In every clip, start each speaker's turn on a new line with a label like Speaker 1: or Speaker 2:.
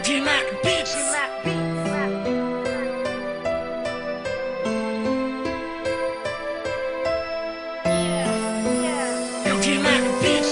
Speaker 1: G-Mac Beats. Yo, G-Mac Beats.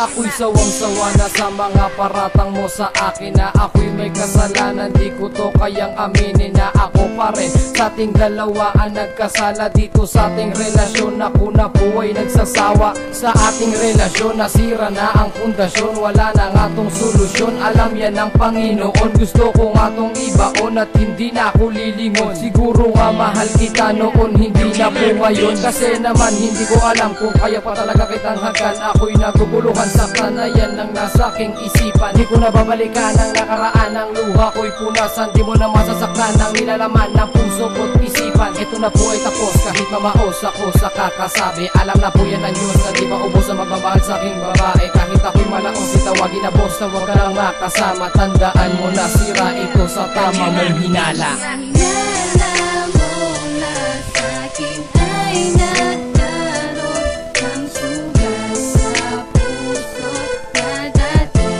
Speaker 2: Ako'y sawang-sawa na sa mga paratang mo sa akin, na ako'y may kasalanan, di ko to kayang aminin na ako pa rin sa ating dalawa ang nagkasala dito sa ating relasyon. Ako na po ay nagsasawa sa ating relasyon, nasira na ang pundasyon, wala na nga tong solusyon, alam yan ng Panginoon. Gusto ko nga tong ibaon at hindi na ako lilingon. Siguro nga mahal kita noon, hindi na po ngayon, kasi naman hindi ko alam kung kaya pa talaga kitang hagkan. Ako'y naguguluhan, saktan na yan ang nasa aking isipan. Di ko na babalikan ang nakaraan, ang luha ko'y punasan. Di mo na masasaktan ang nilalaman ng puso ko't isipan. Ito na po ay tapos, kahit mamaos ako sa kakasabi. Alam na po yan ang Diyos na di maubos ang magmamahal sa aking babae. Kahit ako'y malaos, itawagin na boss na huwag ka lang makasama. Tandaan mo na sira ito sa tama mong hinala.
Speaker 3: Hinala mo na sa'kin ay nagkaroon ng sugat sa puso na dati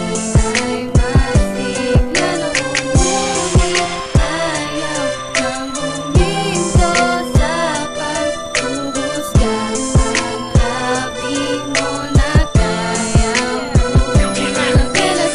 Speaker 3: ay masigla noon. Ngunit ayaw nang huminto sa paghuhusga ang labi mo na kaya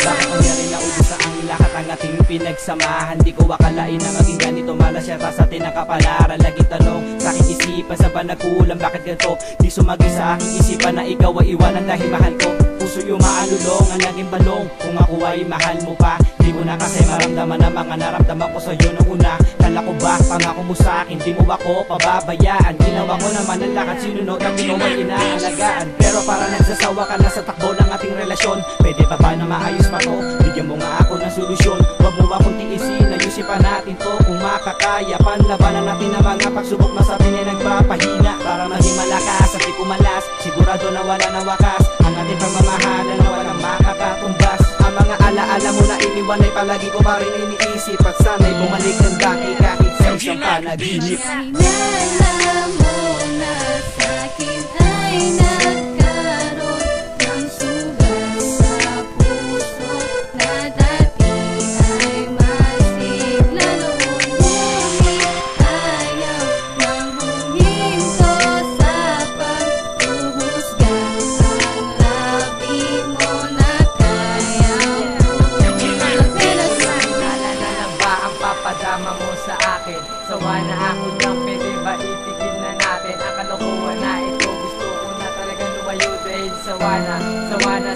Speaker 4: Bakit nangyari na ubos sa ang lahat ang ating pinagsamahan? Di ko akalain na maging ganito malasyata sa atin ang kapalaran. Lagi tanong sa aking isipan, sa ba nagkulang, bakit ganito? Di sumagi sa aking isipan na ikaw ay iwanan dahil mahal ko. Puso yung maalulong ang naging balong, kung ako ay mahal mo pa. Di ko na kasi maramdaman ang mga naramdaman ko sa'yo noong una. Kala ko ba pangako mo sa akin, di mo ako pababayaan. Ginawa ko naman ang lahat, sinunod ang ino ay inaalagaan. Pero para nagsasawa ka na sa takbo ng ating relasyon, pwede pa ba na maayos pa to? Bigyan mo nga ako ng solusyon, huwag mo akong tiisin, ayusin pa natin to kung makakaya. Panlabanan natin ang mga pagsubok na sabi niya nagpapahina. Para maging malakas at di pumalas, sigurado na wala na wakas ang ating pagmamahalan na walang makakatumbas. Ang mga alaala mo na iniwan ay palagi ko pa rin iniisip, at sana'y bumalik ng dati kahit sa isang panaginip.
Speaker 3: Hinala mo na sa'kin ay nagkaroon ng sugat sa puso na dati ay masigla noon. Ngunit ayaw nang huminto sa paghuhusga ang labi mo na kaya
Speaker 2: Naalala lang ba ang papadama mo sa akin? Sawa na ako lang, pwede ba itigil na natin ang kalokohan na ito? Gusto ko na talagang lumayo dahil sawa na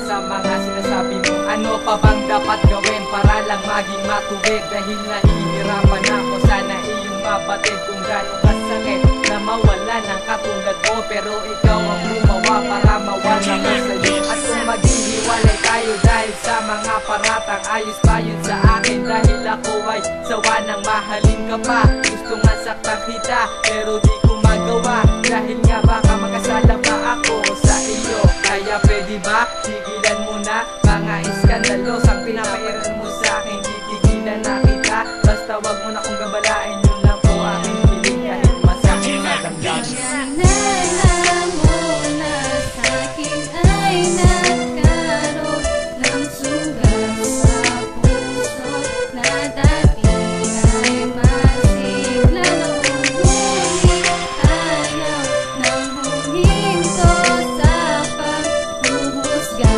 Speaker 2: sa mga sinasabi mo. Ano pa bang dapat gawin para lang maging matuwid? Dahil nahihirapan ako, sana iyong mabatid kung gano'ng kasakit na mawala ng katulad mo. Pero ikaw ang gumawa para mawala ko sa'yo. At kung maghihiwalay tayo dahil sa mga paratang, ayos pa yun sa akin. Dahil ako ay sawa ng mahalin ka pa. Gusto nga saktan kita pero di ko magawa, dahil nga baka magkasala pa ako sa iyo. Kaya pwede ba tigilan mo na mga iskandalos? Ang pinapairan mo sa akin, titigilan na kita. Basta wag mo na kong gabalain, yun lang po aking feeling kahit masakit na damdamin.
Speaker 3: Hinala mo na sa'kin ay nagkaroon ng sugat sa puso na dati ay masigla noon. Ngunit ayaw nang huminto sa paghuhusga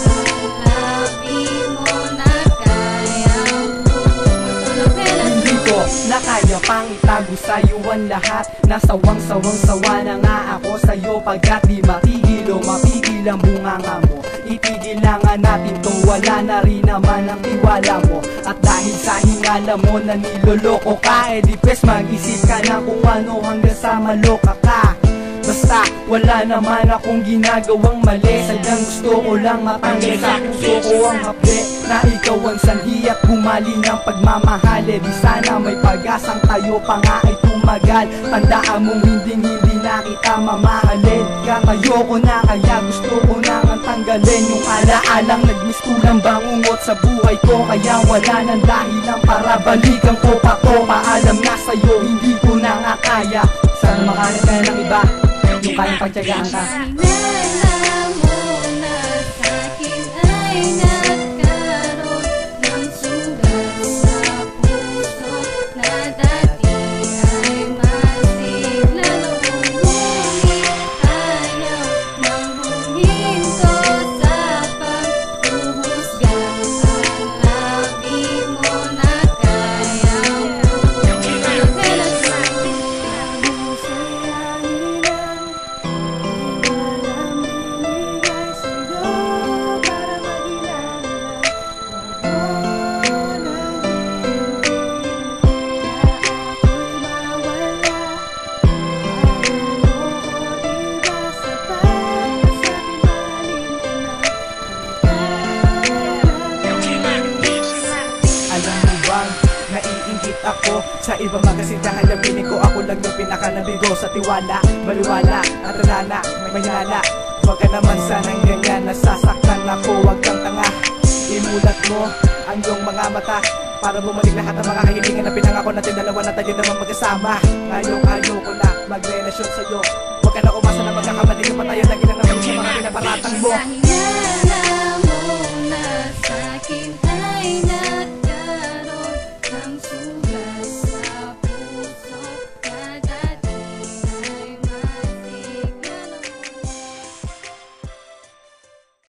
Speaker 3: ang labi mo na kaya
Speaker 4: Hindi ko na kaya pang itago sa'yo ang lahat. Nasawang-sawang-sawa na nga ako sa'yo, pagkat di matigil o mapigil ang bunganga mo. Itigil na nga natin to, wala na rin naman ang tiwala mo. At dahil sa hingala mo na niloloko ka, edi pwes mag-isip ka na kung ano hanggang sa maloka ka. Basta wala naman akong ginagawang mali, sadyang gusto ko lang matanggal sa puso ko ang hapde na ikaw ang sanhi at bumali ng pagmamahal. Di sana may pag-asang tayo pa nga ay tumagal. Tandaan mong hindi na kita mamahalin. Ayoko na kaya gusto ko nang tanggalin yung alaalang nagmiss ko lang bangungot sa buhay ko. Kaya wala nang dahilan para balikan ko pa to. Paalam na sa'yo, hindi ko na nga kaya. Sana makahanap ka ng iba, yung kayang pagtyagaan ka.
Speaker 3: Hinala mo na sa'kin ay nagkaroon ng sugat sa puso na dati ay masigla noong ngunit ayaw nang huminto sa paghuhusga. Ang labi mo na kayang
Speaker 4: Alam mo bang, naiinggit ako sa ibang magasindahan na piling ko ako lang yung pinakanabigo sa tiwala, baliwala, at alala, may hinala. Huwag ka naman sanang ganyan, nasasaktan ako, huwag kang tanga. Imulat mo ang iyong mga mata para bumalik lahat ng mga kahilingan na pinangako natin dalawa na tayo naman magkasama. Ngayong ayoko na magrelasyon sa'yo. Huwag ka na umasa na magkakamali pa tayo, lagi lang naman sa mga pinaparatang mo.